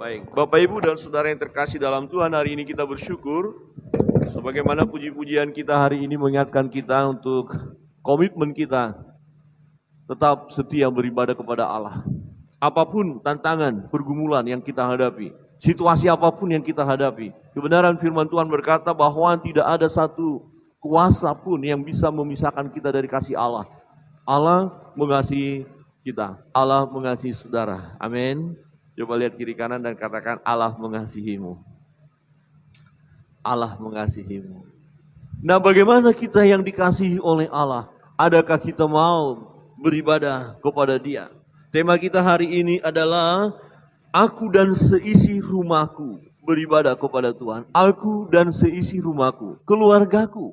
Baik, Bapak Ibu dan Saudara yang terkasih dalam Tuhan, hari ini kita bersyukur sebagaimana puji-pujian kita hari ini mengingatkan kita untuk komitmen kita tetap setia beribadah kepada Allah. Apapun tantangan, pergumulan yang kita hadapi, situasi apapun yang kita hadapi, kebenaran firman Tuhan berkata bahwa tidak ada satu kuasa pun yang bisa memisahkan kita dari kasih Allah. Allah mengasihi kita, Allah mengasihi saudara. Amin. Coba lihat kiri kanan dan katakan, Allah mengasihimu. Allah mengasihimu. Nah, bagaimana kita yang dikasihi oleh Allah? Adakah kita mau beribadah kepada Dia? Tema kita hari ini adalah aku dan seisi rumahku beribadah kepada Tuhan. Aku dan seisi rumahku, keluargaku.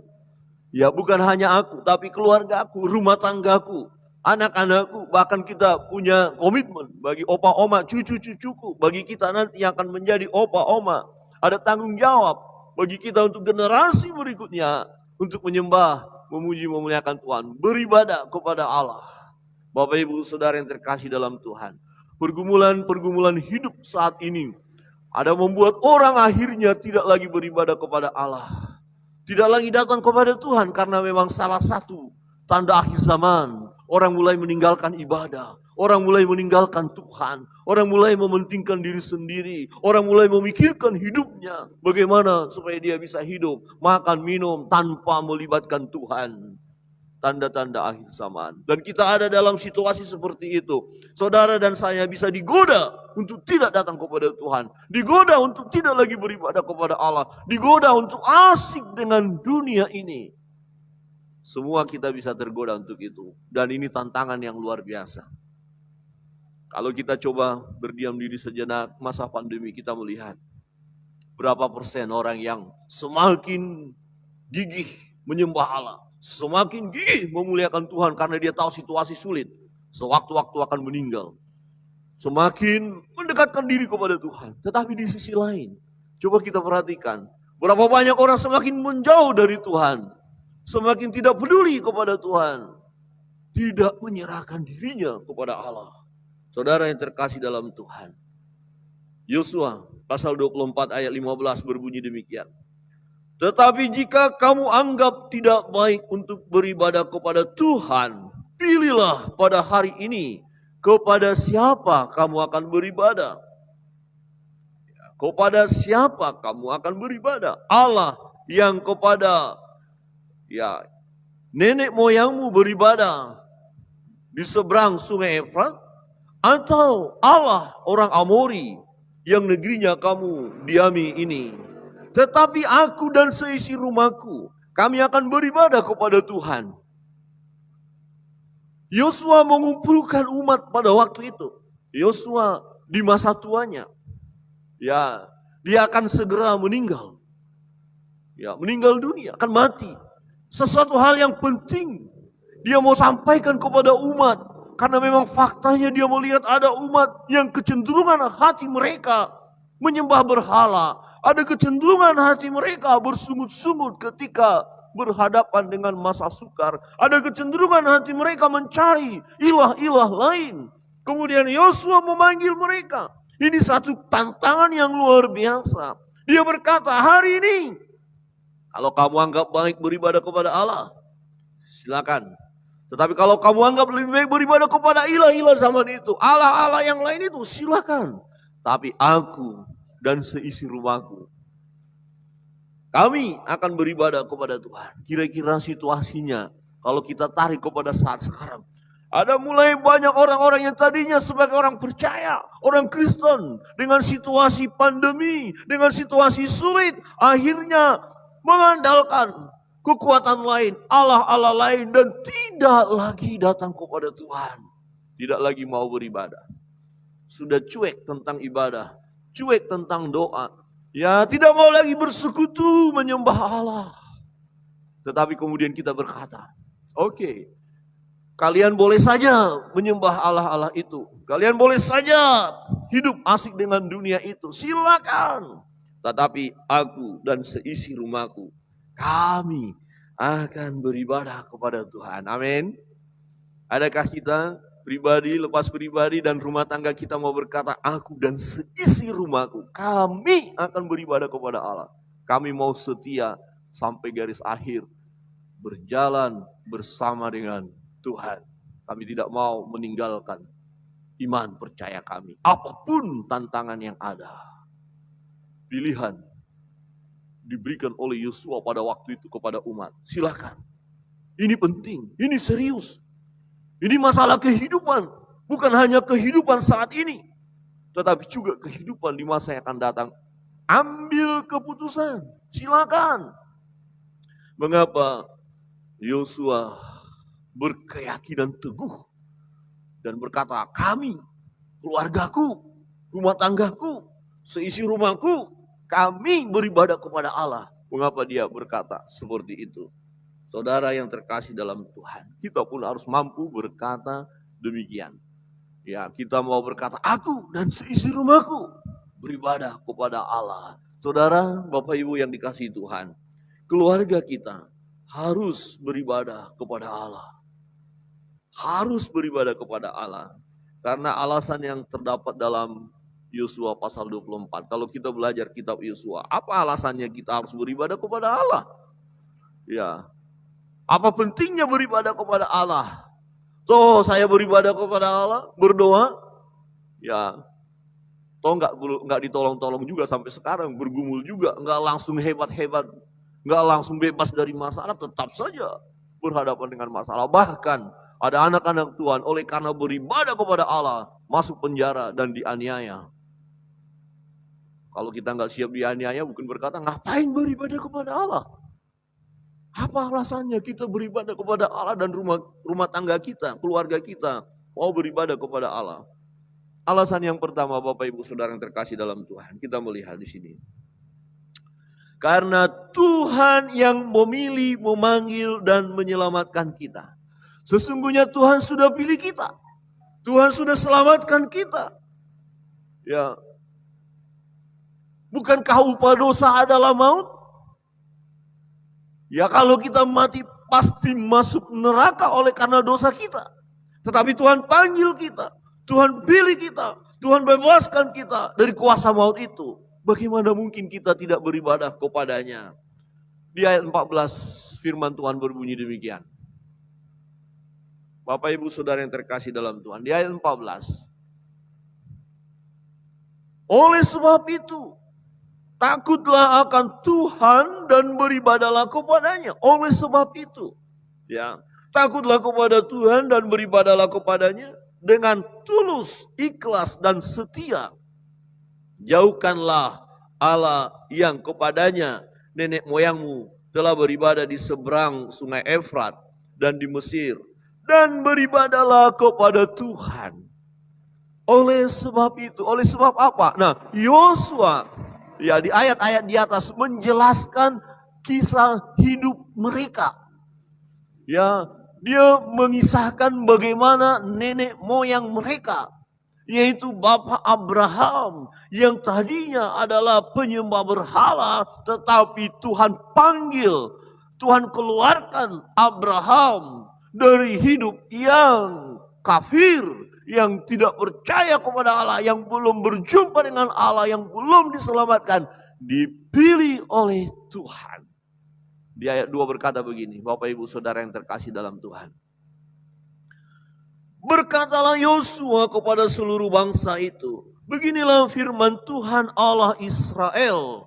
Ya, bukan hanya aku, tapi keluargaku, rumah tanggaku, anak-anakku, bahkan kita punya komitmen bagi opa oma, cucu-cucuku, bagi kita nanti yang akan menjadi opa oma. Ada tanggung jawab bagi kita untuk generasi berikutnya, untuk menyembah, memuji, memuliakan Tuhan, beribadah kepada Allah. Bapak Ibu Saudara yang terkasih dalam Tuhan, pergumulan-pergumulan hidup saat ini ada membuat orang akhirnya tidak lagi beribadah kepada Allah. Tidak lagi datang kepada Tuhan karena memang salah satu tanda akhir zaman. Orang mulai meninggalkan ibadah, orang mulai meninggalkan Tuhan, orang mulai mementingkan diri sendiri, orang mulai memikirkan hidupnya. Bagaimana supaya dia bisa hidup, makan, minum tanpa melibatkan Tuhan. Tanda-tanda akhir zaman. Dan kita ada dalam situasi seperti itu. Saudara dan saya bisa digoda untuk tidak datang kepada Tuhan. Digoda untuk tidak lagi beribadah kepada Allah. Digoda untuk asik dengan dunia ini. Semua kita bisa tergoda untuk itu. Dan ini tantangan yang luar biasa. Kalau kita coba berdiam diri sejenak masa pandemi, kita melihat berapa persen orang yang semakin gigih menyembah Allah. Semakin gigih memuliakan Tuhan karena dia tahu situasi sulit. Sewaktu-waktu akan meninggal. Semakin mendekatkan diri kepada Tuhan. Tetapi di sisi lain, coba kita perhatikan. Berapa banyak orang semakin menjauh dari Tuhan. Semakin tidak peduli kepada Tuhan. Tidak menyerahkan dirinya kepada Allah. Saudara yang terkasih dalam Tuhan. Yosua pasal 24 ayat 15 berbunyi demikian. Tetapi jika kamu anggap tidak baik untuk beribadah kepada Tuhan, pilihlah pada hari ini kepada siapa kamu akan beribadah. Kepada siapa kamu akan beribadah? Allah yang kepada nenek moyangmu beribadah di seberang sungai Efrat, atau Allah orang Amori yang negerinya kamu diami ini. Tetapi aku dan seisi rumahku, kami akan beribadah kepada Tuhan. Yosua mengumpulkan umat pada waktu itu. Yosua di masa tuanya, ya dia akan segera meninggal. Ya, meninggal dunia, akan mati. Sesuatu hal yang penting dia mau sampaikan kepada umat. Karena memang faktanya dia melihat ada umat yang kecenderungan hati mereka menyembah berhala. Ada kecenderungan hati mereka bersungut-sungut ketika berhadapan dengan masa sukar. Ada kecenderungan hati mereka mencari ilah-ilah lain. Kemudian Yosua memanggil mereka. Ini satu tantangan yang luar biasa. Dia berkata, hari ini kalau kamu anggap baik beribadah kepada Allah, silakan. Tetapi kalau kamu anggap lebih baik beribadah kepada ilah-ilah zaman itu, Allah-Allah yang lain itu, silakan. Tapi aku dan seisi rumahku, kami akan beribadah kepada Tuhan. Kira-kira situasinya kalau kita tarik kepada saat sekarang. Ada mulai banyak orang-orang yang tadinya sebagai orang percaya, orang Kristen, dengan situasi pandemi, dengan situasi sulit, akhirnya mengandalkan kekuatan lain, Allah-Allah lain, dan tidak lagi datang kepada Tuhan. Tidak lagi mau beribadah. Sudah cuek tentang ibadah, cuek tentang doa. Ya, tidak mau lagi bersekutu menyembah Allah. Tetapi kemudian kita berkata, oke, kalian boleh saja menyembah Allah-Allah itu. Kalian boleh saja hidup asik dengan dunia itu. Silakan. Tetapi aku dan seisi rumahku, kami akan beribadah kepada Tuhan. Amin. Adakah kita pribadi, lepas pribadi dan rumah tangga kita mau berkata, aku dan seisi rumahku, kami akan beribadah kepada Allah. Kami mau setia sampai garis akhir, berjalan bersama dengan Tuhan. Kami tidak mau meninggalkan iman percaya kami. Apapun tantangan yang ada. Pilihan diberikan oleh Yosua pada waktu itu kepada umat. Silakan. Ini penting, ini serius. Ini masalah kehidupan. Bukan hanya kehidupan saat ini. Tetapi juga kehidupan di masa yang akan datang. Ambil keputusan. Silakan. Mengapa Yosua berkeyakinan teguh dan berkata, kami, keluargaku, rumah tanggaku, seisi rumahku, kami beribadah kepada Allah. Mengapa dia berkata seperti itu? Saudara yang terkasih dalam Tuhan, kita pun harus mampu berkata demikian. Ya, kita mau berkata, aku dan seisi rumahku beribadah kepada Allah. Saudara, Bapak Ibu yang dikasihi Tuhan, keluarga kita harus beribadah kepada Allah. Harus beribadah kepada Allah. Karena alasan yang terdapat dalam Yosua pasal 24. Kalau kita belajar kitab Yosua, apa alasannya kita harus beribadah kepada Allah? Ya. Apa pentingnya beribadah kepada Allah? Toh saya beribadah kepada Allah, berdoa. Ya. Toh enggak ditolong-tolong juga sampai sekarang, bergumul juga, enggak langsung hebat-hebat, enggak langsung bebas dari masalah, tetap saja berhadapan dengan masalah. Bahkan ada anak-anak Tuhan oleh karena beribadah kepada Allah masuk penjara dan dianiaya. Kalau kita nggak siap dianiaya, mungkin berkata, ngapain beribadah kepada Allah? Apa alasannya kita beribadah kepada Allah dan rumah tangga kita, keluarga kita mau beribadah kepada Allah? Alasan yang pertama, Bapak Ibu Saudara yang terkasih dalam Tuhan, kita melihat di sini. Karena Tuhan yang memilih, memanggil dan menyelamatkan kita. Sesungguhnya Tuhan sudah pilih kita. Tuhan sudah selamatkan kita. Ya. Bukankah upah dosa adalah maut? Ya, kalau kita mati pasti masuk neraka oleh karena dosa kita. Tetapi Tuhan panggil kita. Tuhan pilih kita. Tuhan bebaskan kita dari kuasa maut itu. Bagaimana mungkin kita tidak beribadah kepadanya? Di ayat 14 firman Tuhan berbunyi demikian. Bapak Ibu Saudara yang terkasih dalam Tuhan, di ayat 14. Oleh sebab itu, takutlah akan Tuhan dan beribadahlah kepadanya. Oleh sebab itu, ya, takutlah kepada Tuhan dan beribadahlah kepadanya dengan tulus, ikhlas dan setia. Jauhkanlah Allah yang kepadanya nenek moyangmu telah beribadah di seberang sungai Efrat dan di Mesir. Dan beribadahlah kepada Tuhan. Oleh sebab itu, oleh sebab apa? Nah, Yosua ya di ayat-ayat di atas menjelaskan kisah hidup mereka. Ya, dia mengisahkan bagaimana nenek moyang mereka, yaitu Bapak Abraham yang tadinya adalah penyembah berhala, tetapi Tuhan panggil, Tuhan keluarkan Abraham dari hidup yang kafir, yang tidak percaya kepada Allah, yang belum berjumpa dengan Allah, yang belum diselamatkan, dipilih oleh Tuhan. Di ayat 2 berkata begini, Bapak Ibu Saudara yang terkasih dalam Tuhan. Berkatalah Yosua kepada seluruh bangsa itu, beginilah firman Tuhan Allah Israel.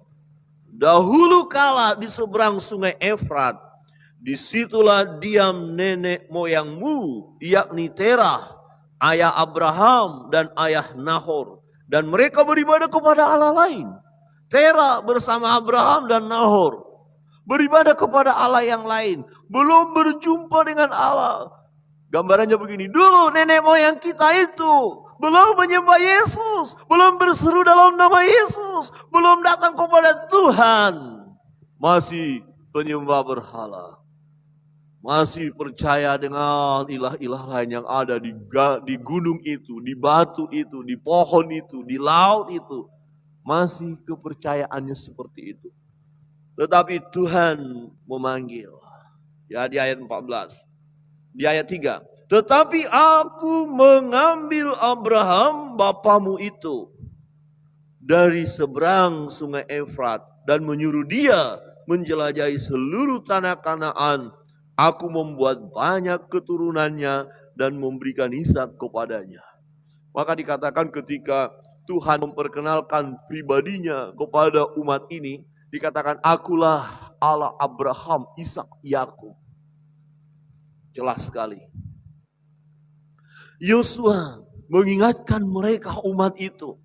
Dahulu kala di seberang sungai Efrat, disitulah diam nenek moyangmu, yakni Terah, ayah Abraham dan ayah Nahor. Dan mereka beribadah kepada Allah lain. Terah bersama Abraham dan Nahor beribadah kepada Allah yang lain. Belum berjumpa dengan Allah. Gambarannya begini, dulu nenek moyang kita itu belum menyembah Yesus, belum berseru dalam nama Yesus, belum datang kepada Tuhan. Masih penyembah berhala. Masih percaya dengan ilah-ilah lain yang ada di gunung itu, di batu itu, di pohon itu, di laut itu. Masih kepercayaannya seperti itu. Tetapi Tuhan memanggil. Ya, di ayat 14. Di ayat 3. Tetapi aku mengambil Abraham bapamu itu dari seberang sungai Efrat dan menyuruh dia menjelajahi seluruh tanah Kanaan. Aku membuat banyak keturunannya dan memberikan Ishak kepadanya. Maka dikatakan ketika Tuhan memperkenalkan pribadinya kepada umat ini, dikatakan akulah Allah Abraham, Ishak, Yakub. Jelas sekali. Yosua mengingatkan mereka umat itu.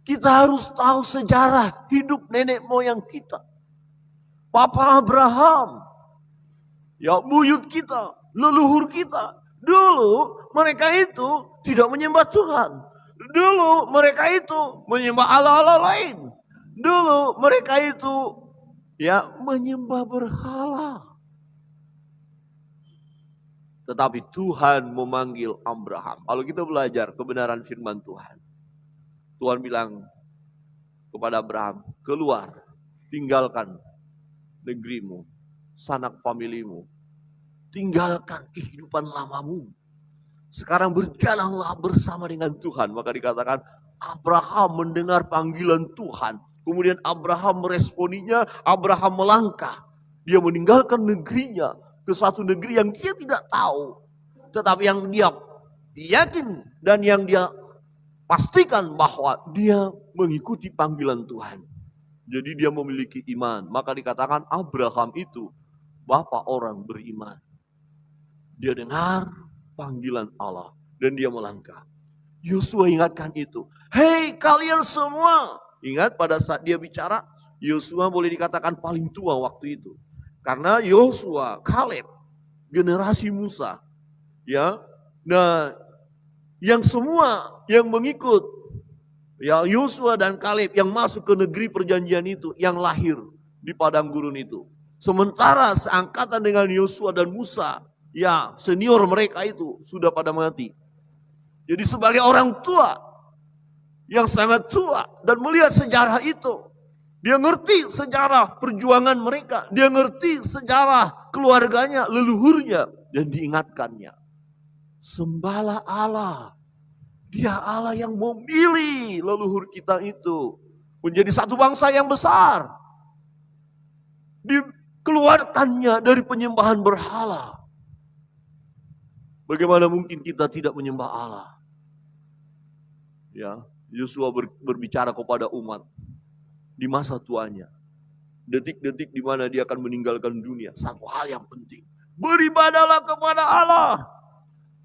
Kita harus tahu sejarah hidup nenek moyang kita. Papa Abraham, ya buyut kita, leluhur kita. Dulu mereka itu tidak menyembah Tuhan. Dulu mereka itu menyembah Allah-Allah lain. Dulu mereka itu ya menyembah berhala. Tetapi Tuhan memanggil Abraham. Kalau kita belajar kebenaran firman Tuhan. Tuhan bilang kepada Abraham, keluar, tinggalkan negerimu, sanak familimu. Tinggalkan kehidupan lamamu. Sekarang berjalanlah bersama dengan Tuhan. Maka dikatakan Abraham mendengar panggilan Tuhan. Kemudian Abraham meresponinya, Abraham melangkah. Dia meninggalkan negerinya ke satu negeri yang dia tidak tahu. Tetapi yang dia yakin dan yang dia pastikan bahwa dia mengikuti panggilan Tuhan. Jadi dia memiliki iman. Maka dikatakan Abraham itu bapa orang beriman. Dia dengar panggilan Allah dan dia melangkah. Yosua ingatkan itu. Hei kalian semua. Ingat pada saat dia bicara, Yosua boleh dikatakan paling tua waktu itu. Karena Yosua, Kaleb, generasi Musa. Ya. Nah, yang semua yang mengikut ya Yosua dan Kaleb yang masuk ke negeri perjanjian itu, yang lahir di padang gurun itu. Sementara seangkatan dengan Yosua dan Musa, ya senior mereka itu sudah pada mati. Jadi sebagai orang tua yang sangat tua dan melihat sejarah itu, dia ngerti sejarah perjuangan mereka, dia ngerti sejarah keluarganya, leluhurnya, dan diingatkannya. Sembahlah Allah. Dia Allah yang memilih leluhur kita itu menjadi satu bangsa yang besar. Dikeluarkannya dari penyembahan berhala. Bagaimana mungkin kita tidak menyembah Allah? Ya, Yosua berbicara kepada umat di masa tuanya. Detik-detik di mana dia akan meninggalkan dunia. Satu hal yang penting. Beribadahlah kepada Allah.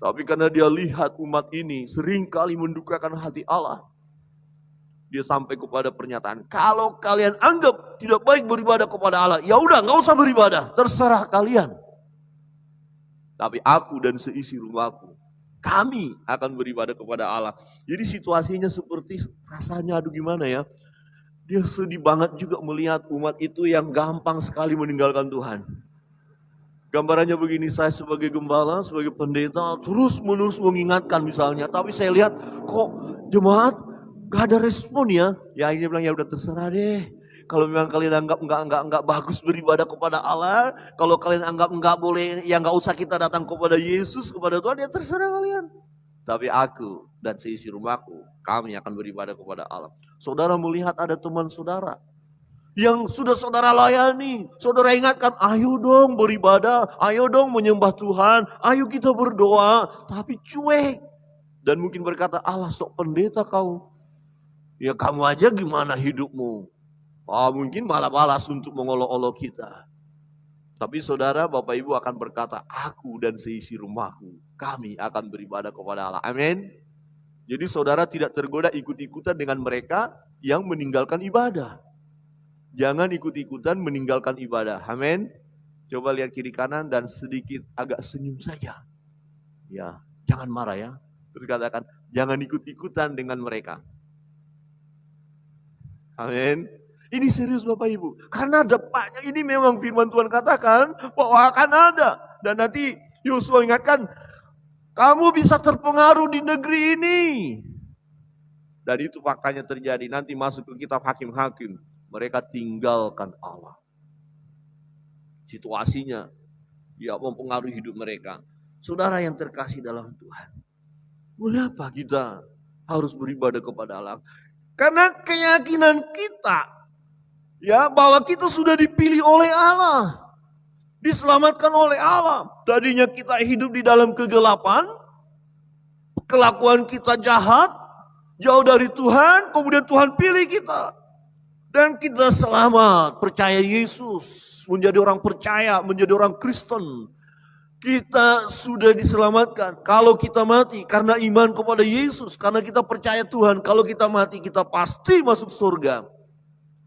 Tapi karena dia lihat umat ini seringkali mendukakan hati Allah. Dia sampai kepada pernyataan, kalau kalian anggap tidak baik beribadah kepada Allah, ya udah nggak usah beribadah, terserah kalian. Tapi aku dan seisi rumahku, kami akan beribadah kepada Allah. Jadi situasinya seperti rasanya aduh gimana ya. Dia sedih banget juga melihat umat itu yang gampang sekali meninggalkan Tuhan. Gambarannya begini, saya sebagai gembala, sebagai pendeta terus menerus mengingatkan misalnya. Tapi saya lihat kok jemaat gak ada respon ya. Ya ini bilang ya udah terserah deh. Kalau memang kalian anggap enggak bagus beribadah kepada Allah. Kalau kalian anggap enggak boleh, ya enggak usah kita datang kepada Yesus, kepada Tuhan, ya terserah kalian. Tapi aku dan seisi rumahku, kami akan beribadah kepada Allah. Saudara melihat ada teman saudara yang sudah saudara layani, saudara ingatkan, ayo dong beribadah, ayo dong menyembah Tuhan, ayo kita berdoa, tapi cuek. Dan mungkin berkata, Allah sok pendeta kau, ya kamu aja gimana hidupmu. Mungkin malah balas untuk mengolok-olok kita. Tapi saudara, Bapak Ibu akan berkata, aku dan seisi rumahku, kami akan beribadah kepada Allah. Amin. Jadi saudara tidak tergoda ikut-ikutan dengan mereka yang meninggalkan ibadah. Jangan ikut-ikutan meninggalkan ibadah. Amin. Coba lihat kiri kanan dan sedikit agak senyum saja. Ya, jangan marah ya. Terus katakan, jangan ikut-ikutan dengan mereka. Amin. Ini serius Bapak Ibu. Karena depannya ini memang firman Tuhan katakan bahwa akan ada. Dan nanti Yosua ingatkan, kamu bisa terpengaruh di negeri ini. Dan itu faktanya terjadi. Nanti masuk ke kitab Hakim-Hakim. Mereka tinggalkan Allah. Situasinya ya mempengaruhi hidup mereka. Saudara yang terkasih dalam Tuhan, mengapa kita harus beribadah kepada Allah? Karena keyakinan kita, ya, bahwa kita sudah dipilih oleh Allah, diselamatkan oleh Allah. Tadinya kita hidup di dalam kegelapan, kelakuan kita jahat, jauh dari Tuhan, kemudian Tuhan pilih kita. Dan kita selamat, percaya Yesus, menjadi orang percaya, menjadi orang Kristen. Kita sudah diselamatkan. Kalau kita mati karena iman kepada Yesus, karena kita percaya Tuhan, kalau kita mati kita pasti masuk surga.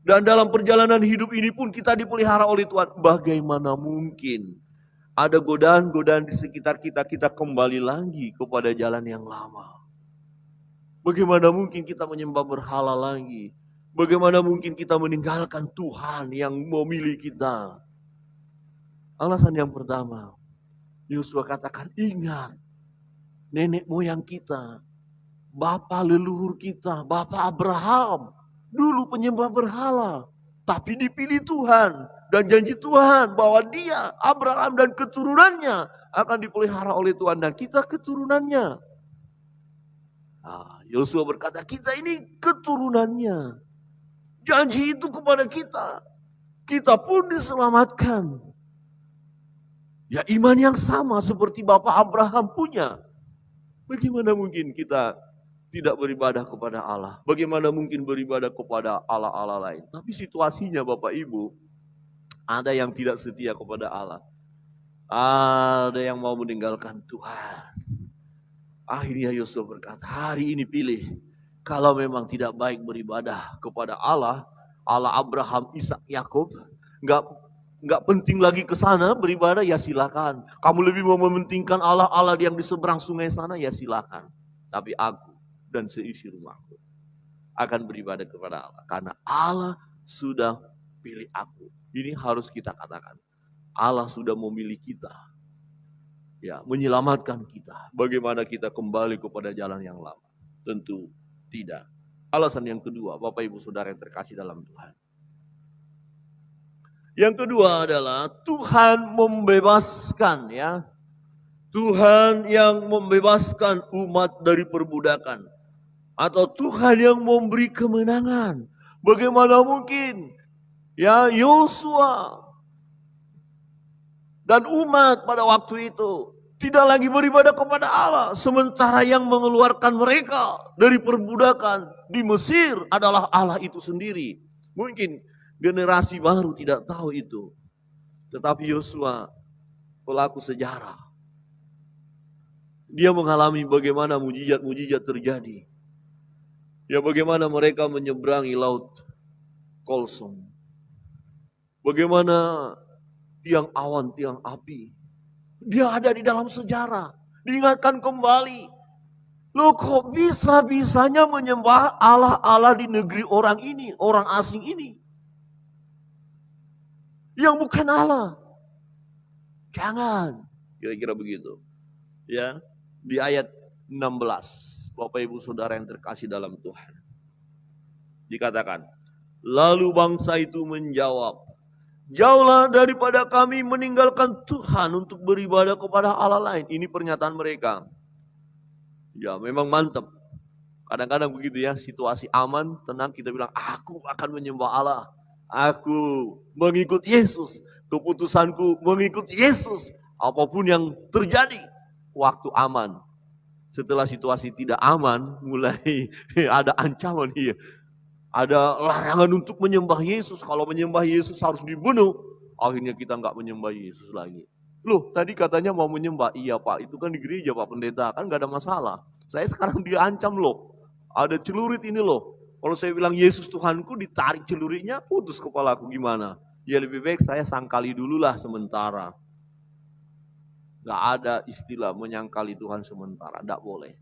Dan dalam perjalanan hidup ini pun kita dipelihara oleh Tuhan. Bagaimana mungkin ada godaan-godaan di sekitar kita, kita kembali lagi kepada jalan yang lama. Bagaimana mungkin kita menyembah berhala lagi. Bagaimana mungkin kita meninggalkan Tuhan yang memilih kita. Alasan yang pertama, Yosua katakan, ingat nenek moyang kita, bapak leluhur kita, bapak Abraham, dulu penyembah berhala, tapi dipilih Tuhan dan janji Tuhan bahwa dia, Abraham dan keturunannya akan dipelihara oleh Tuhan dan kita keturunannya. Yosua berkata, kita ini keturunannya. Janji itu kepada kita. Kita pun diselamatkan. Ya, iman yang sama seperti Bapak Abraham punya. Bagaimana mungkin kita tidak beribadah kepada Allah? Bagaimana mungkin beribadah kepada Allah-Allah lain? Tapi situasinya Bapak Ibu, ada yang tidak setia kepada Allah. Ada yang mau meninggalkan Tuhan. Akhirnya Yosua berkata, hari ini pilih. Kalau memang tidak baik beribadah kepada Allah, Allah Abraham, Ishak, Yakub, nggak penting lagi ke sana beribadah, ya silakan. Kamu lebih mau mementingkan Allah yang di seberang sungai sana, ya silakan. Tapi aku dan seisi rumahku akan beribadah kepada Allah. Karena Allah sudah pilih aku. Ini harus kita katakan. Allah sudah memilih kita. Ya, menyelamatkan kita. Bagaimana kita kembali kepada jalan yang lama? Tentu tidak. Alasan yang kedua, Bapak Ibu Saudara yang terkasih dalam Tuhan. Yang kedua adalah Tuhan membebaskan, ya. Tuhan yang membebaskan umat dari perbudakan. Atau Tuhan yang memberi kemenangan. Bagaimana mungkin, ya, Yosua dan umat pada waktu itu tidak lagi beribadah kepada Allah. Sementara yang mengeluarkan mereka dari perbudakan di Mesir adalah Allah itu sendiri. Mungkin generasi baru tidak tahu itu. Tetapi Yosua, pelaku sejarah, dia mengalami bagaimana mujizat-mujizat terjadi. Ya, bagaimana mereka menyeberangi laut Kolsom. Bagaimana tiang awan, tiang api. Dia ada di dalam sejarah. Diingatkan kembali. Loh, kok bisa-bisanya menyembah Allah-Allah di negeri orang ini, orang asing ini. Yang bukan Allah. Jangan. Kira-kira begitu. Ya, di ayat 16. Bapak Ibu Saudara yang terkasih dalam Tuhan. Dikatakan, lalu bangsa itu menjawab, jauhlah daripada kami meninggalkan Tuhan untuk beribadah kepada Allah lain. Ini pernyataan mereka. Ya, memang mantap. Kadang-kadang begitu ya, situasi aman, tenang, kita bilang, aku akan menyembah Allah. Aku mengikut Yesus. Keputusanku mengikut Yesus. Apapun yang terjadi, waktu aman. Setelah situasi tidak aman, mulai ada ancaman. Ada larangan untuk menyembah Yesus. Kalau menyembah Yesus harus dibunuh. Akhirnya kita nggak menyembah Yesus lagi. Loh, tadi katanya mau menyembah. Iya Pak, itu kan di gereja Pak Pendeta. Kan nggak ada masalah. Saya sekarang diancam loh. Ada celurit ini loh. Kalau saya bilang Yesus Tuhanku, ditarik celuritnya, putus kepalaku, gimana? Ya lebih baik saya sangkali dulu lah sementara. Gak ada istilah menyangkali Tuhan sementara. Gak boleh.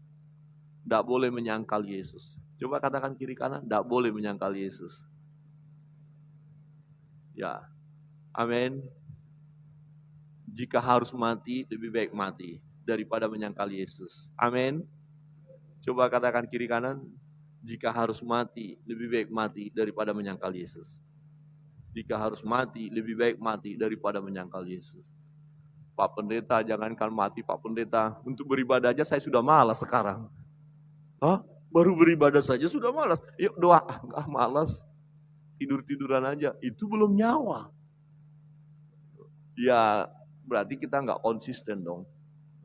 Gak boleh menyangkal Yesus. Coba katakan kiri kanan, gak boleh menyangkal Yesus. Ya, amin. Jika harus mati, lebih baik mati daripada menyangkal Yesus. Amin. Coba katakan kiri kanan, jika harus mati, lebih baik mati daripada menyangkal Yesus. Jika harus mati, lebih baik mati daripada menyangkal Yesus. Pak Pendeta, jangankan mati Pak Pendeta, untuk beribadah aja saya sudah malas sekarang. Hah? Baru beribadah saja sudah malas. Yuk doa, enggak malas. Tidur-tiduran aja, itu belum nyawa. Ya berarti kita enggak konsisten dong.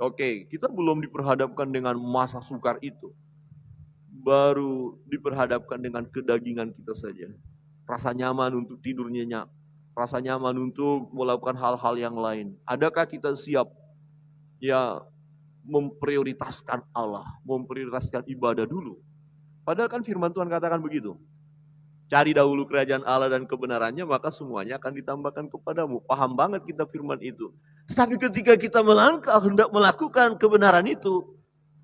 Oke, kita belum diperhadapkan dengan masa sukar itu. Baru diperhadapkan dengan kedagingan kita saja. Rasa nyaman untuk tidur nyenyak. Rasa nyaman untuk melakukan hal-hal yang lain. Adakah kita siap ya memprioritaskan Allah, memprioritaskan ibadah dulu? Padahal kan firman Tuhan katakan begitu. Cari dahulu kerajaan Allah dan kebenarannya, maka semuanya akan ditambahkan kepadamu. Paham banget kita firman itu. Tetapi ketika kita melangkah hendak melakukan kebenaran itu,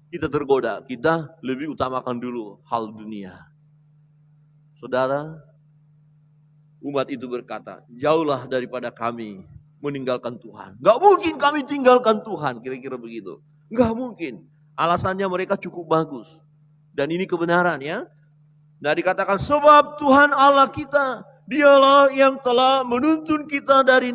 kita tergoda, kita lebih utamakan dulu hal dunia. Saudara, umat itu berkata, jauhlah daripada kami meninggalkan Tuhan. Gak mungkin kami tinggalkan Tuhan, kira-kira begitu. Gak mungkin. Alasannya mereka cukup bagus. Dan ini kebenaran ya. Nah dikatakan sebab Tuhan Allah kita, dialah yang telah menuntun kita dari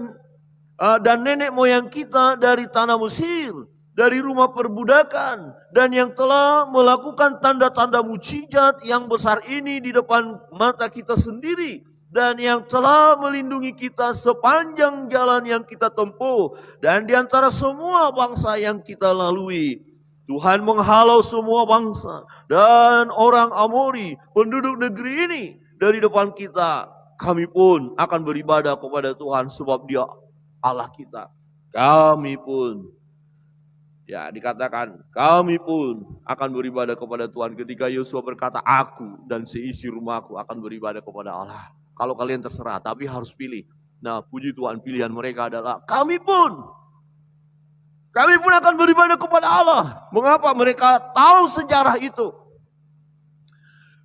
dan nenek moyang kita dari tanah Mesir, dari rumah perbudakan, dan yang telah melakukan tanda-tanda mujizat yang besar ini di depan mata kita sendiri, dan yang telah melindungi kita sepanjang jalan yang kita tempuh, dan di antara semua bangsa yang kita lalui. Tuhan menghalau semua bangsa dan orang Amori, penduduk negeri ini dari depan kita. Kami pun akan beribadah kepada Tuhan sebab Dia Allah kita. Kami pun, ya dikatakan, kami pun akan beribadah kepada Tuhan. Ketika Yosua berkata, aku dan seisi rumahku akan beribadah kepada Allah. Kalau kalian terserah, tapi harus pilih. Nah puji Tuhan, pilihan mereka adalah kami pun akan beribadah kepada Allah. Mengapa? Mereka tahu sejarah itu.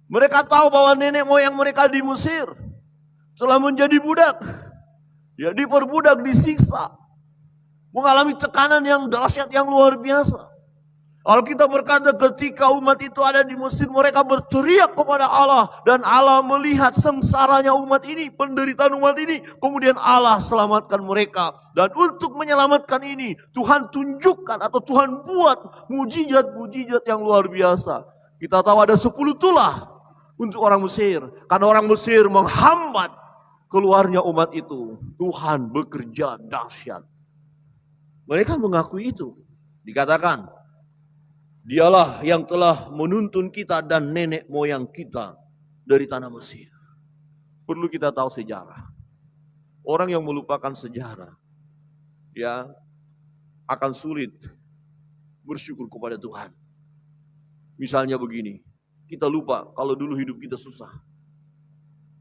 Mereka tahu bahwa nenek moyang mereka di Mesir telah menjadi budak. Ya diperbudak, disiksa. Mengalami tekanan yang dahsyat, yang luar biasa. Alkitab berkata ketika umat itu ada di Mesir, mereka berteriak kepada Allah. Dan Allah melihat sengsaranya umat ini, penderitaan umat ini. Kemudian Allah selamatkan mereka. Dan untuk menyelamatkan ini, Tuhan tunjukkan atau Tuhan buat mujizat-mujizat yang luar biasa. Kita tahu ada 10 tulah untuk orang Mesir. Karena orang Mesir menghambat keluarnya umat itu. Tuhan bekerja dahsyat. Mereka mengakui itu. Dikatakan, Dialah yang telah menuntun kita dan nenek moyang kita dari tanah Mesir. Perlu kita tahu sejarah. Orang yang melupakan sejarah, ya akan sulit bersyukur kepada Tuhan. Misalnya begini, kita lupa kalau dulu hidup kita susah.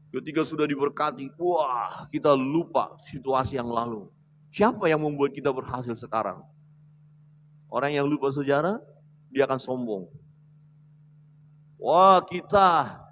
Ketika sudah diberkati, wah kita lupa situasi yang lalu. Siapa yang membuat kita berhasil sekarang? Orang yang lupa sejarah, dia akan sombong. Wah kita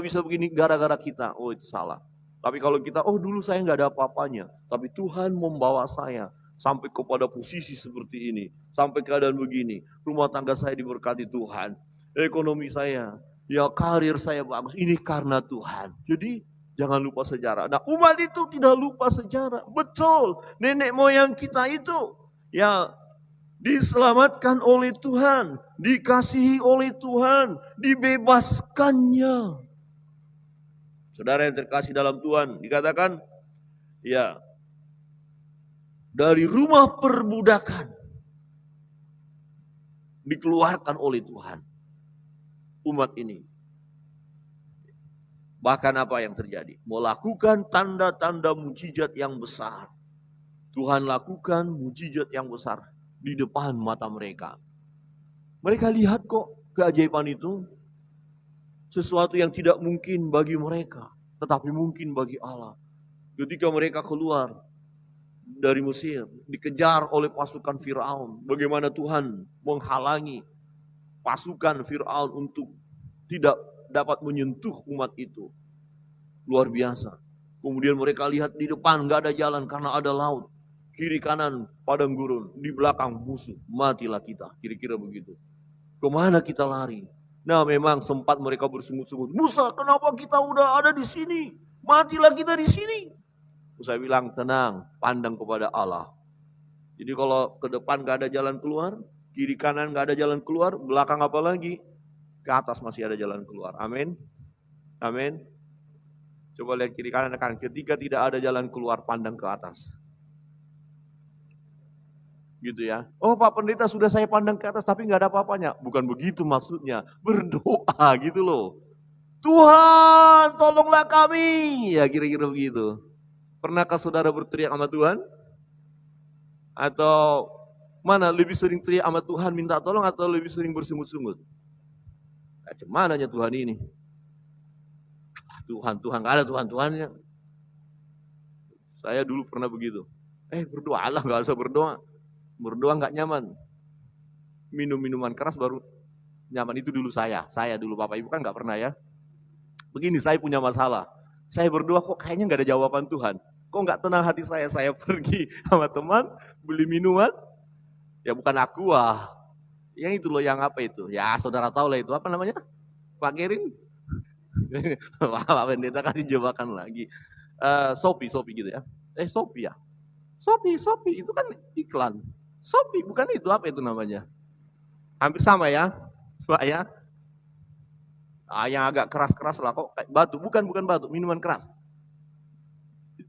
bisa begini gara-gara kita. Oh itu salah. Tapi kalau kita, oh dulu saya nggak ada apa-apanya. Tapi Tuhan membawa saya sampai kepada posisi seperti ini. Sampai keadaan begini. Rumah tangga saya diberkati Tuhan. Ekonomi saya, ya karir saya bagus. Ini karena Tuhan. Jadi jangan lupa sejarah. Nah umat itu tidak lupa sejarah. Betul. Nenek moyang kita itu ya diselamatkan oleh Tuhan, dikasihi oleh Tuhan, dibebaskannya. Saudara yang terkasih dalam Tuhan, dikatakan, ya, dari rumah perbudakan, dikeluarkan oleh Tuhan, umat ini. Bahkan apa yang terjadi? Melakukan tanda-tanda mujizat yang besar. Tuhan lakukan mujizat yang besar di depan mata mereka. Mereka lihat kok keajaiban itu. Sesuatu yang tidak mungkin bagi mereka, tetapi mungkin bagi Allah. Ketika mereka keluar dari Mesir, dikejar oleh pasukan Firaun. Bagaimana Tuhan menghalangi pasukan Firaun untuk tidak dapat menyentuh umat itu. Luar biasa. Kemudian mereka lihat di depan gak ada jalan karena ada laut. Kiri kanan padang gurun, di belakang musuh, matilah kita, kira-kira begitu. Kemana kita lari? Nah memang sempat mereka bersungut-sungut, Musa kenapa kita udah ada di sini? Matilah kita di sini. Saya bilang tenang, pandang kepada Allah. Jadi kalau ke depan gak ada jalan keluar, kiri kanan gak ada jalan keluar, belakang apa lagi? Ke atas masih ada jalan keluar. Amin. Amin. Coba lihat kiri kanan, ketika tidak ada jalan keluar, pandang ke atas. Gitu ya. Oh Pak Pendeta, sudah saya pandang ke atas tapi nggak ada apa-apanya. Bukan begitu maksudnya. Berdoa gitu loh. Tuhan tolonglah kami. Ya kira-kira begitu. Pernahkah saudara berteriak sama Tuhan? Atau mana lebih sering teriak sama Tuhan minta tolong atau lebih sering bersungut-sungut? Macam mananya Tuhan ini? Tuhan, gak ada Tuhan-Tuhannya. Saya dulu pernah begitu. Berdoalah, gak usah berdoa. Berdoa gak nyaman. Minum minuman keras baru nyaman. Itu dulu saya dulu, Bapak Ibu kan gak pernah ya. Begini, saya punya masalah. Saya berdoa kok kayaknya gak ada jawaban Tuhan. Kok gak tenang hati saya pergi sama teman, beli minuman. Ya bukan aqua. Yang itu loh, yang apa itu? Ya saudara tahu lah itu, apa namanya? Pak Gerin? Pak Pendeta kasih jebakan lagi. Shopee gitu ya. Shopee ya. Shopee itu kan iklan. Shopee bukan itu, apa itu namanya? Hampir sama ya, Pak ya. Yang agak keras-keras lah kok kayak batu, bukan batu, minuman keras.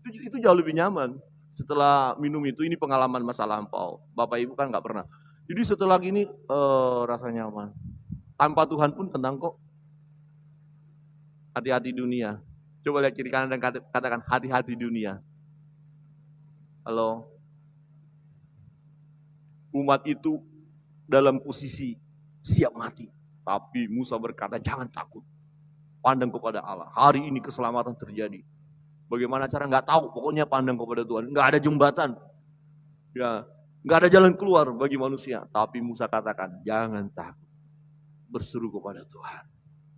Itu jauh lebih nyaman. Setelah minum itu, ini pengalaman masa lampau. Bapak Ibu kan nggak pernah. Jadi setelah gini rasanya nyaman. Tanpa Tuhan pun tenang kok. Hati-hati dunia. Coba lihat kiri kanan dan katakan hati-hati dunia. Halo. Umat itu dalam posisi siap mati. Tapi Musa berkata jangan takut. Pandang kepada Allah. Hari ini keselamatan terjadi. Bagaimana cara nggak tahu. Pokoknya pandang kepada Tuhan. Nggak ada jembatan. Ya, nggak ada jalan keluar bagi manusia. Tapi Musa katakan jangan takut. Berseru kepada Tuhan.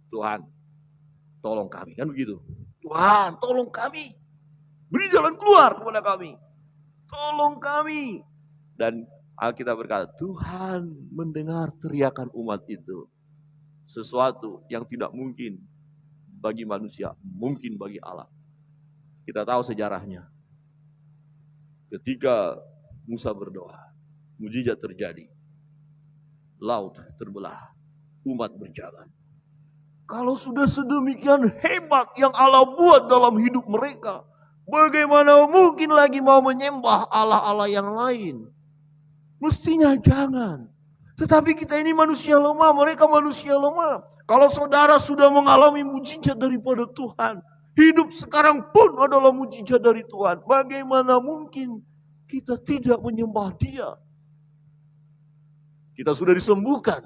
Tuhan, tolong kami. Kan begitu. Tuhan, tolong kami. Beri jalan keluar kepada kami. Tolong kami. Dan Alkitab berkata, Tuhan mendengar teriakan umat itu. Sesuatu yang tidak mungkin bagi manusia, mungkin bagi Allah. Kita tahu sejarahnya. Ketika Musa berdoa, mujizat terjadi. Laut terbelah, umat berjalan. Kalau sudah sedemikian hebat yang Allah buat dalam hidup mereka, bagaimana mungkin lagi mau menyembah Allah-Allah yang lain? Mestinya jangan. Tetapi kita ini manusia lemah, mereka manusia lemah. Kalau saudara sudah mengalami mujizat daripada Tuhan, hidup sekarang pun adalah mujizat dari Tuhan. Bagaimana mungkin kita tidak menyembah Dia? Kita sudah disembuhkan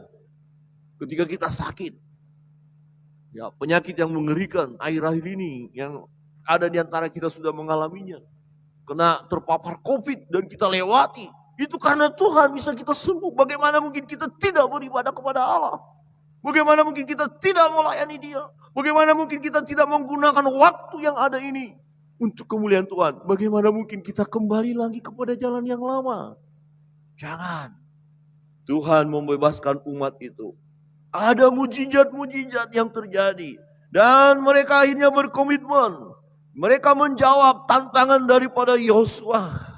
ketika kita sakit. Ya, penyakit yang mengerikan akhir-akhir ini yang ada di antara kita sudah mengalaminya. Kena terpapar COVID dan kita lewati. Itu karena Tuhan bisa kita sembuh. Bagaimana mungkin kita tidak beribadah kepada Allah? Bagaimana mungkin kita tidak melayani Dia? Bagaimana mungkin kita tidak menggunakan waktu yang ada ini untuk kemuliaan Tuhan? Bagaimana mungkin kita kembali lagi kepada jalan yang lama? Jangan. Tuhan membebaskan umat itu. Ada mujizat-mujizat yang terjadi. Dan mereka akhirnya berkomitmen. Mereka menjawab tantangan daripada Yosua.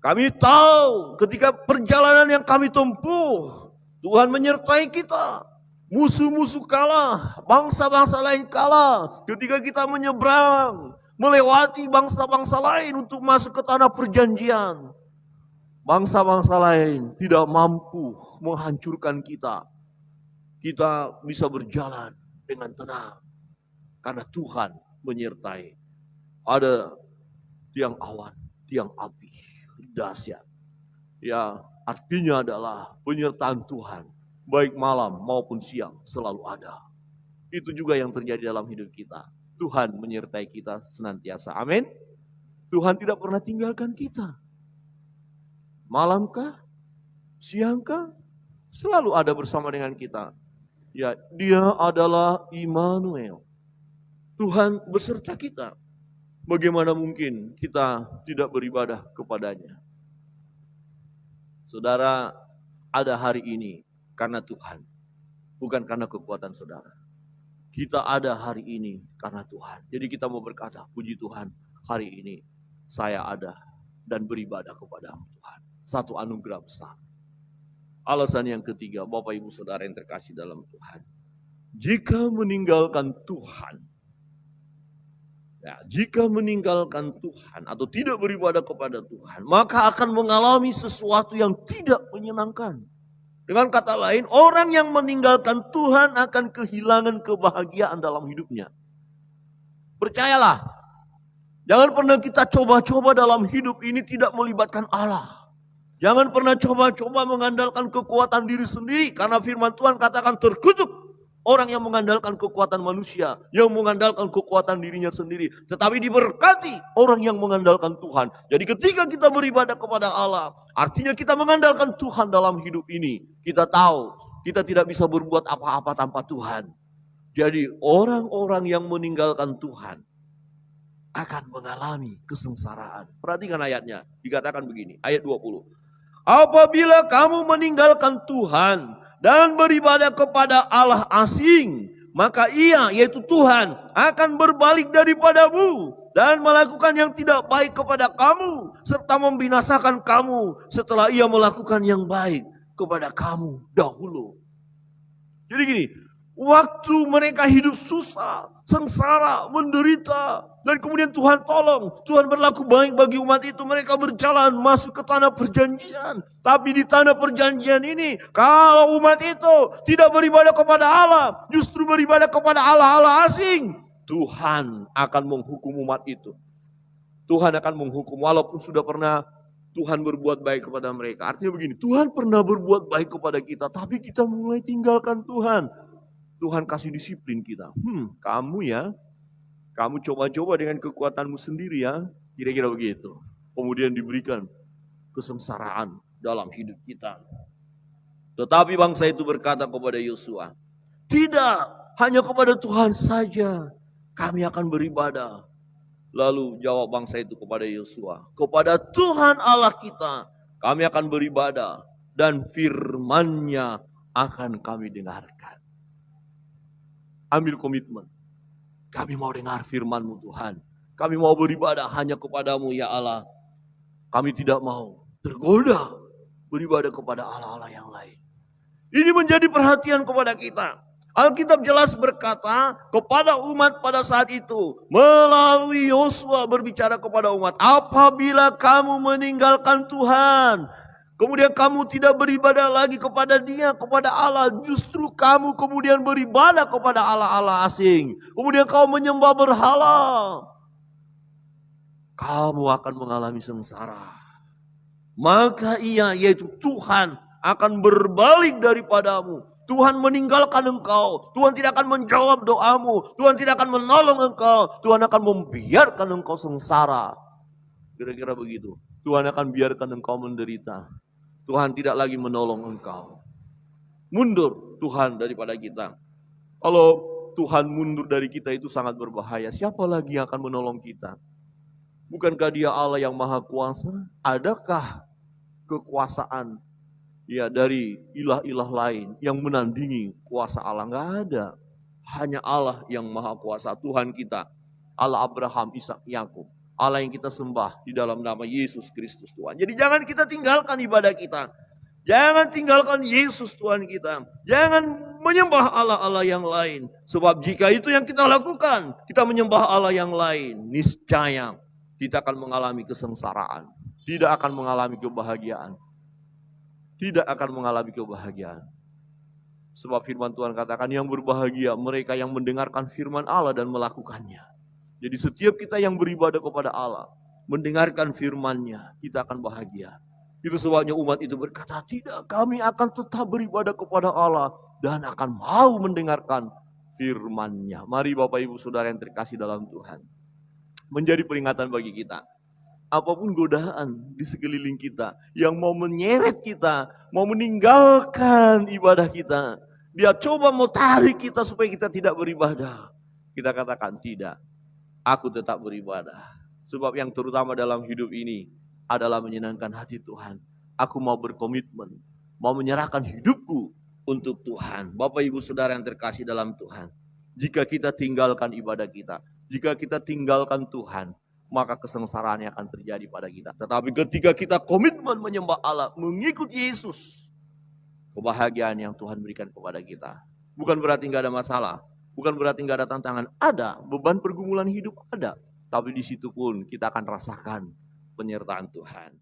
Kami tahu ketika perjalanan yang kami tempuh, Tuhan menyertai kita. Musuh-musuh kalah, bangsa-bangsa lain kalah. Ketika kita menyeberang, melewati bangsa-bangsa lain untuk masuk ke tanah perjanjian. Bangsa-bangsa lain tidak mampu menghancurkan kita. Kita bisa berjalan dengan tenang. Karena Tuhan menyertai. Ada tiang awan, tiang api. Dahsyat. Ya, artinya adalah penyertaan Tuhan, baik malam maupun siang selalu ada. Itu juga yang terjadi dalam hidup kita. Tuhan menyertai kita senantiasa. Amin. Tuhan tidak pernah tinggalkan kita. Malamkah, siangkah, selalu ada bersama dengan kita. Ya, Dia adalah Immanuel. Tuhan beserta kita. Bagaimana mungkin kita tidak beribadah kepadanya? Saudara, ada hari ini karena Tuhan, bukan karena kekuatan saudara. Kita ada hari ini karena Tuhan. Jadi kita mau berkata, puji Tuhan hari ini. saya ada dan beribadah kepada Tuhan. Satu anugerah besar. Alasan yang ketiga, Bapak Ibu Saudara yang terkasih dalam Tuhan. Jika meninggalkan Tuhan, jika meninggalkan Tuhan atau tidak beribadah kepada Tuhan, maka akan mengalami sesuatu yang tidak menyenangkan. Dengan kata lain, orang yang meninggalkan Tuhan akan kehilangan kebahagiaan dalam hidupnya. Percayalah, jangan pernah kita coba-coba dalam hidup ini tidak melibatkan Allah. Jangan pernah coba-coba mengandalkan kekuatan diri sendiri. Karena firman Tuhan katakan terkutuk orang yang mengandalkan kekuatan manusia. Yang mengandalkan kekuatan dirinya sendiri. Tetapi diberkati orang yang mengandalkan Tuhan. Jadi ketika kita beribadah kepada Allah, artinya kita mengandalkan Tuhan dalam hidup ini. Kita tahu kita tidak bisa berbuat apa-apa tanpa Tuhan. Jadi orang-orang yang meninggalkan Tuhan akan mengalami kesengsaraan. Perhatikan ayatnya. Dikatakan begini, ayat 20. Apabila kamu meninggalkan Tuhan dan beribadah kepada Allah asing, maka Ia, yaitu Tuhan, akan berbalik daripadamu dan melakukan yang tidak baik kepada kamu, serta membinasakan kamu setelah Ia melakukan yang baik kepada kamu dahulu. Jadi gini, waktu mereka hidup susah, sengsara, menderita, dan kemudian Tuhan tolong, Tuhan berlaku baik bagi umat itu. Mereka berjalan masuk ke tanah perjanjian. Tapi di tanah perjanjian ini, kalau umat itu tidak beribadah kepada Allah, justru beribadah kepada Allah-Allah asing, Tuhan akan menghukum umat itu. Tuhan akan menghukum walaupun sudah pernah Tuhan berbuat baik kepada mereka. Artinya begini, Tuhan pernah berbuat baik kepada kita, tapi kita mulai tinggalkan Tuhan. Tuhan kasih disiplin kita. Kamu coba-coba dengan kekuatanmu sendiri ya. Kira-kira begitu. Kemudian diberikan kesengsaraan dalam hidup kita. Tetapi bangsa itu berkata kepada Yosua, tidak, hanya kepada Tuhan saja kami akan beribadah. Lalu jawab bangsa itu kepada Yosua, kepada Tuhan Allah kita kami akan beribadah dan firman-Nya akan kami dengarkan. Ambil komitmen. Kami mau dengar firman-Mu Tuhan. Kami mau beribadah hanya kepada-Mu ya Allah. Kami tidak mau tergoda beribadah kepada Allah-Allah yang lain. Ini menjadi perhatian kepada kita. Alkitab jelas berkata kepada umat pada saat itu. Melalui Yosua berbicara kepada umat. Apabila kamu meninggalkan Tuhan, kemudian kamu tidak beribadah lagi kepada Dia, kepada Allah. Justru kamu kemudian beribadah kepada Allah-Allah asing. Kemudian kamu menyembah berhala. Kamu akan mengalami sengsara. Maka Ia, yaitu Tuhan, akan berbalik daripadamu. Tuhan meninggalkan engkau. Tuhan tidak akan menjawab doamu. Tuhan tidak akan menolong engkau. Tuhan akan membiarkan engkau sengsara. Kira-kira begitu. Tuhan akan biarkan engkau menderita. Tuhan tidak lagi menolong engkau. Mundur Tuhan daripada kita. Kalau Tuhan mundur dari kita itu sangat berbahaya. Siapa lagi yang akan menolong kita? Bukankah Dia Allah yang maha kuasa? Adakah kekuasaan dari ilah-ilah lain yang menandingi kuasa Allah? Enggak ada. Hanya Allah yang maha kuasa. Tuhan kita, Allah Abraham, Ishak, Yakub. Allah yang kita sembah di dalam nama Yesus Kristus Tuhan. Jadi jangan kita tinggalkan ibadah kita. Jangan tinggalkan Yesus Tuhan kita. Jangan menyembah Allah-Allah yang lain. Sebab jika itu yang kita lakukan, kita menyembah Allah yang lain, niscaya kita akan mengalami kesengsaraan. Tidak akan mengalami kebahagiaan. Tidak akan mengalami kebahagiaan. Sebab firman Tuhan katakan yang berbahagia mereka yang mendengarkan firman Allah dan melakukannya. Jadi setiap kita yang beribadah kepada Allah, mendengarkan firman-Nya, kita akan bahagia. Itu sebabnya umat itu berkata, tidak, kami akan tetap beribadah kepada Allah dan akan mau mendengarkan firman-Nya. Mari Bapak Ibu Saudara yang terkasih dalam Tuhan. Menjadi peringatan bagi kita. Apapun godaan di sekeliling kita yang mau menyeret kita, mau meninggalkan ibadah kita. Dia coba mau tarik kita supaya kita tidak beribadah. Kita katakan tidak, aku tetap beribadah. Sebab yang terutama dalam hidup ini adalah menyenangkan hati Tuhan. Aku mau berkomitmen, mau menyerahkan hidupku untuk Tuhan. Bapak Ibu Saudara yang terkasih dalam Tuhan. Jika kita tinggalkan ibadah kita, jika kita tinggalkan Tuhan, maka kesengsaraannya akan terjadi pada kita. Tetapi ketika kita komitmen menyembah Allah, mengikut Yesus, kebahagiaan yang Tuhan berikan kepada kita. Bukan berarti nggak ada masalah, bukan berarti nggak ada tantangan. Ada, beban pergumulan hidup ada. Tapi di situ pun kita akan rasakan penyertaan Tuhan.